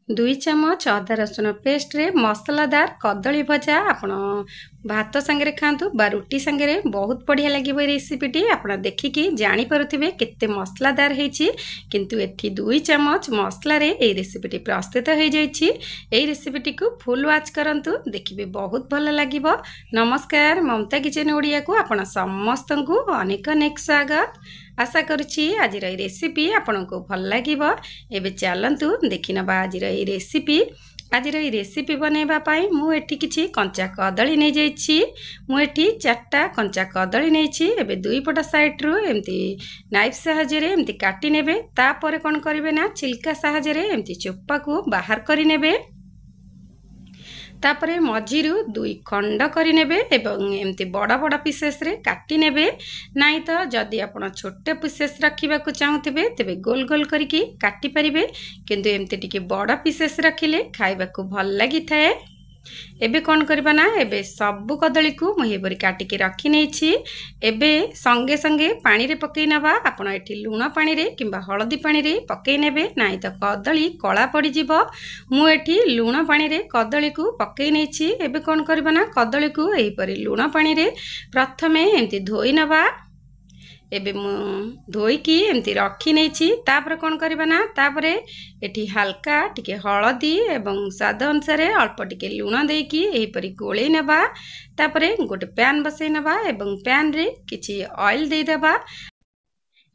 2 ଚାମଚ ଅଦା ରସୁଣ ପେଷ୍ଟରେ ମସଲାଦାର କଦଳୀ ଭଜା ଆପଣ ଭାତ ସାଙ୍ଗରେ ଖାଆନ୍ତୁ ବା ରୁଟି ସାଙ୍ଗରେ ବହୁତ ବଢ଼ିଆ ଲାଗିବ। ଏ ରେସିପିଟି ଆପଣ ଦେଖିକି ଜାଣିପାରୁଥିବେ କେତେ ମସଲାଦାର ହେଇଛି, କିନ୍ତୁ ଏଠି 2 ଚାମଚ ମସଲାରେ এই ରେସିପିଟି ପ୍ରସ୍ତୁତ ହେଇଯାଇଛି। এই ରେସିପିଟିକୁ ଫୁଲ୍ ୱାଚ୍ କରନ୍ତୁ, ଦେଖିବେ ବହୁତ ଭଲ ଲାଗିବ। ନମସ୍କାର, ମମତା କିଚେନ ଓଡ଼ିଆକୁ ଆପଣ ସମସ୍ତଙ୍କୁ ଅନେକ ଅନେକ ସ୍ୱାଗତ। आशा करुछि आजिर ए रेसिपी आपनको भल लागिबो। एबे चलंतु देखि नबा आजिर ए रेसिपी। आजिर ए रेसिपी बनैबा पाई मु एठी किछि कंचा कदली नै जाइछि। मु एठी 4टा कंचा कदली नैछि। एबे दुई पट साइड रु एमती नाइफ सहायरे एमती काटी नेबे। तापर कोन करिवे ना छिलका सहायरे एमती चोप्पा को बाहर करि नेबे। तापरे मझिरु 2 खंड करि नेबे एवं एमती बड़ा बड़ा पीसेस रे काटी नेबे। नाइ तो जदि आपण छोटे पीसेस रखिबा को चाहुथिबे तेबे गोल गोल करिकि काटी परिबे, किंतु एमती टिके बड़ा पीसेस रखिले खाइबा को भल लागि थाए। एबे कोन करबा ना एबे सब कदली को मुहे बरी काटी के रखी नेछि। एबे संगे संगे पानी रे पकई नबा। आपण एठी लूण पानी रे किंबा हळदी पानी रे पकई नेबे, नाइ तो कदली कळा पड़ी जिवो। मु एठी लूण पानी रे कदली को पकई नेछि। एबे कोन करबा ना कदली को एही परी लूण पानी रे प्रथमे एमती धोई नबा। एबे मु धोईकी एमती रखी नेछि। तापर कोन करबा ना तापरे एठी हल्का टिके हळदी एवं स्वाद अनुसार अल्प टिके लूण देकी एही परी गोळै नबा। तापरे गोटे पैन बसै नबा एवं पैन रे किछि ऑयल दे देबा।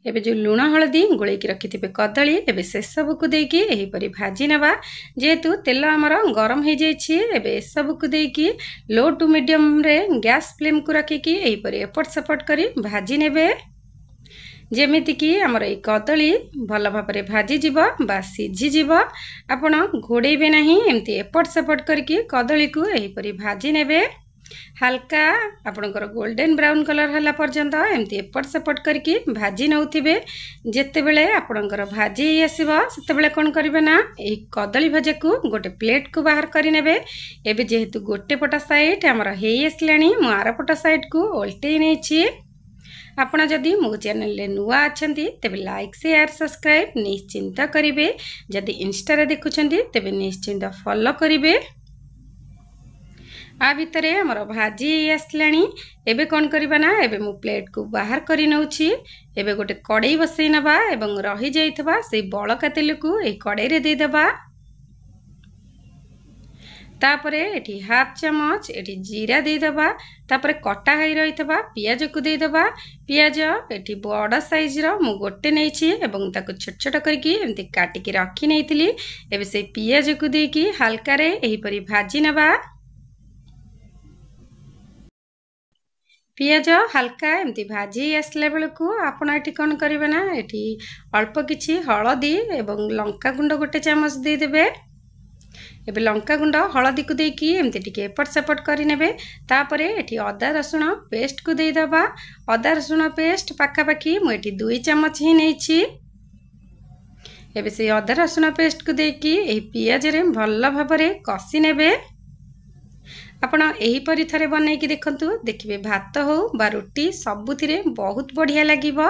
एबे जो लूण हळदी गोळै की रखिथिबे कदली एबे से सब को देकी एही परी भाजी नबा। जेतु तेल हमर गरम हे जायछि, एबे सब को देकी लो टू मीडियम रे गैस फ्लेम को रखिकी एही परी एपट सपट करी भाजी नेबे। जेमिति कि हमर ए कदली भल भाबरे भाजी जीव बा सिझी जीव। आपण घोड़ेबे नाही, एमती एपट सेपट करके कदली को एही परी भाजी नेबे। हल्का आपणकर गोल्डन ब्राउन कलर हला पर्यंत एमती एपट सेपट करके भाजी नउथिबे। जेते बेले आपणकर भाजी आसीबो सेते बेले कोन करिवे ना ए कदली भजा को गोटे प्लेट को बाहर करि नेबे। एबे जेहेतु गोटे पटा साइड हमर हेई आसलानी, मु आर पटा साइड को उल्टै नेछि। आपण जदि मो चैनल ले नुआ अछंती तेबे लाइक शेयर सब्सक्राइब निश्चिंत करिवे। जदि इंस्टा रे देखुछंती तेबे निश्चिंत फॉलो करिवे। आ भितरे हमर भाजी आसलानी। एबे कोन करिबा ना एबे मु प्लेट को बाहर करि नउछि। एबे गोटे कड़ाई बसै नबा एवं रहि जाइथबा से बळका तेल को ए कड़ाई रे दे देबा। तापरे एठी हाफ चमच एठी जीरा दे देबा। तापरे कटा है रहितबा पियाज को दे देबा। पियाज एठी बड़ा साइज रो मु गोटे नेछि एवं ताको छोट छोट करके एमती काटी के रखी नेथिली। एबे से पियाज को देकी हल्का रे एही परी भाजी नबा। पियाज हल्का एमती भाजी आसला बेलू आपण एठी कोन करिवे ना एठी अल्प किछि हळदी एवं लंका गुंड गोटे चामच दे देबे। एबे लंका गुंड हळदी को देकी एमती टिके एपट सेपट करि नेबे। तापरे एठी अदा रसुण पेस्ट को दे दबा। अदा रसुण पेस्ट पाखा पाखी मु एठी 2 चामच ही नेछि। एबे से अदा रसुण पेस्ट को देकी एही पियाज रे भल्ला भाबरे कसी नेबे। आपण एही परी थरे बनै कि देखंतु, देखिबे भात हो बा रोटी सबुथिरे बहुत बढ़िया लागिबो।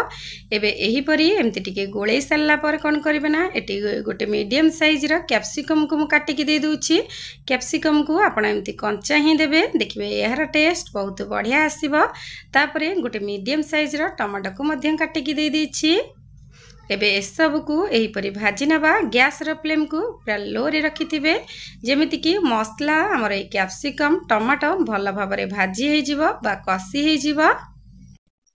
एबे एही परी एमती टिके गोळै सारला पर कोन करिवे ना एटी गोटे मीडियम साइज रो कैप्सिकम को मु काटी के दे दूची। कैप्सिकम को आपण एमती कंचा ही देबे, देखिबे एहार टेस्ट बहुत बढ़िया आसीबो। तापरे गोटे मीडियम साइज रो टमाटो को मध्यम काटी के दे देछि। एबे सब को एही परी भाजी नबा। गैस रो फ्लेम को पूरा लो रे रखिथिबे, जेमिति कि मसला हमर ए कैप्सिकम टमाटो भल भाबरे भाजी हे जिवो बा कसी हे जिवो।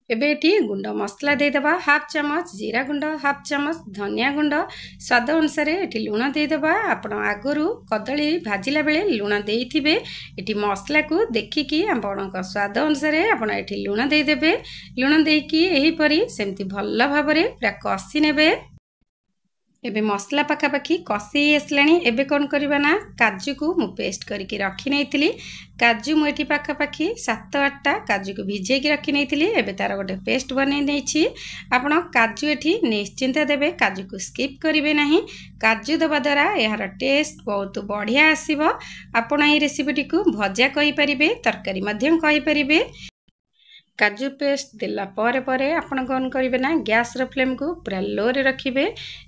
एबे एठी गुंड मसला दे देबा। हाफ चमच जीरा गुंड, हाफ चमच धनिया गुंड, स्वाद अनुसार एठी लूण दे देबा। आपण आगरु कदली भाजिला बेले लूण देइथिबे। एठी मसला को देखिकी आपणक स्वाद अनुसार आपण एठी लूण दे देबे। लूण देकी एही परी सेमती भल भाबरे पूरा कसी नेबे। एबे मसला पाखा पाखी कसी आसलानी। एबे कोन करिबा ना काजू को मु पेस्ट करके रखी नेइतिली। काजू मु एठी पाखा पाखी 7-8टा काजू को भिजे के रखी नेइतिली। एबे तार गोटे पेस्ट बनै नेछि। आपण काजू एठी निश्चिंत देबे, काजू को स्किप करिवे नाही। काजू दबा द्वारा यार टेस्ट बहुत बढ़िया आसीबो। आपण ए रेसिपीटी को भजा कहि परिबे, तरकारी मध्यम कहि परिबे। काजू पेस्ट देला परे आपण कौन करेंगे ना गैस फ्लेम को पूरा लो रे रखिए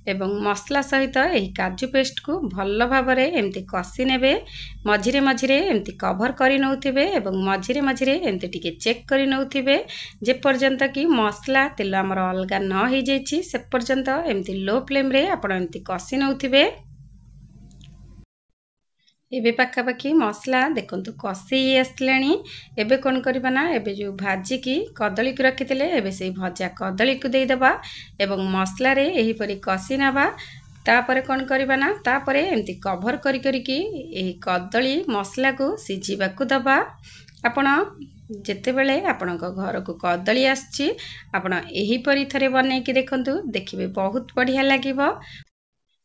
एवं मसला सहित यही काजू पेस्ट को भल भाव एमती कषि ने मझिरे मझिरे एमती कवर कर नौथिबे एवं मझिरे मझिरे एमती टिके चेक कर नौथिबे जे पर्यंत कि मसला तेल आमर अलगा न हो जाइए से पर्यंत एमती लो फ्लेम रे आपण एमती कषि नौथिबे। एबे पाखापाखि मसला देखंतु कषि आसलाणी एबे कौन करबा ना एबे जो भाजी की कदली को रखिथिले एबे से भजा कदली को दे दबा एवं मसला रे एही परी कषि नबा तापरे कौन करबा ना तापरे एमती कवर करी करी की एही कदली मसला को सिझिबा को दबा। आपण जेतेबेले आपणक घर को कदली आछि आपण एही परी थरे बनै की देखंतु देखिबे बहुत बढ़िया लागिबो।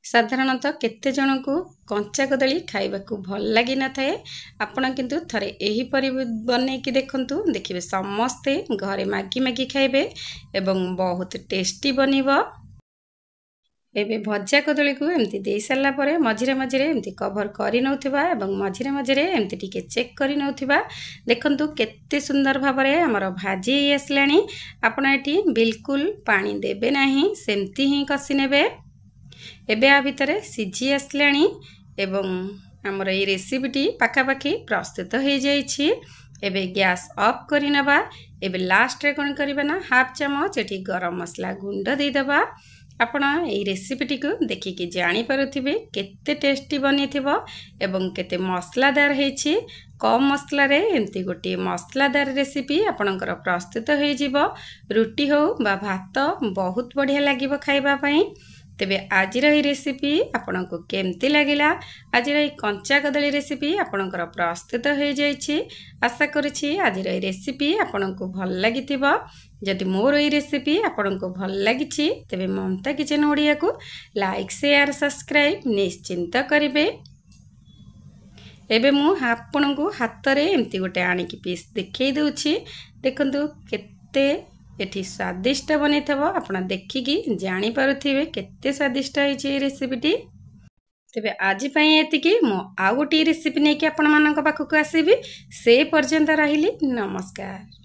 साधारणतः केते जन को कंचा कदली खाइबा को भल लगी न थाए आपण किंतु थरे एही परि बनै की देखंतु देखिबे समस्ते घरे मागी मागी खाइबे एवं बहुत टेस्टी बनिबो। एबे भजा कदली को एमती दे सारा परे मझिरे मझिरे एमती कवर करि नौथिबा एवं मझिरे मझिरे एमती टिके चेक करि नौथिबा देखंतु केते सुंदर भाबरे हमर भाजी आसलाणी। आपण एठी बिल्कुल पानी देबे नाही सेमती ही कसी नेबे। एबे आ भितर सिझी आसलाणी एवं हमर ए रेसिपीटी पाखापाखि प्रस्तुत हो जाइछि। एबे गैस ऑफ करि नबा। एबे लास्ट रे कोन करबा ना हाफ चम्मच एठी गरम मसला गुंड दे दबा। आपण ए रेसिपीटी को देखिकी जानी पारुथिबे केते टेस्टी बनिथिबो एवं केते मसलादार हेछि। कम मसला रे एमती गोटे मसलादार रेसिपी आपणकर प्रस्तुत हो जिवो। रुटी हो बा भात बहुत बढ़िया लागिबो खाइबा पई। तेबे आजिर ही रेसिपी आपन को केमती लगिला आजिर ही कंचा कदली रेसिपी आपणकर प्रस्तुत हो जाइछि। आशा करुछि आजिर ही रेसिपी आपन को भल लागिथिबो। जदि मोर ई रेसिपी आपन को भल लागिछि तेबे ममता किचन ओडिया को लाइक शेयर सब्सक्राइब निश्चिंत करिवे। एबे मु आपन को हाथ रे एमती गोटे आनी की पीस देखै दउछि देखंतु केते एठी स्वादिष्ट बनै थबो। आपण देखिकी जानी पारुथिबे केते स्वादिष्ट होइछि रेसिपीटी। तेबे आज पई एतिकी मो आ गोटी रेसिपी नै कि आपण मानक पाखक आसीबी से पर्यंत रहिली नमस्कार।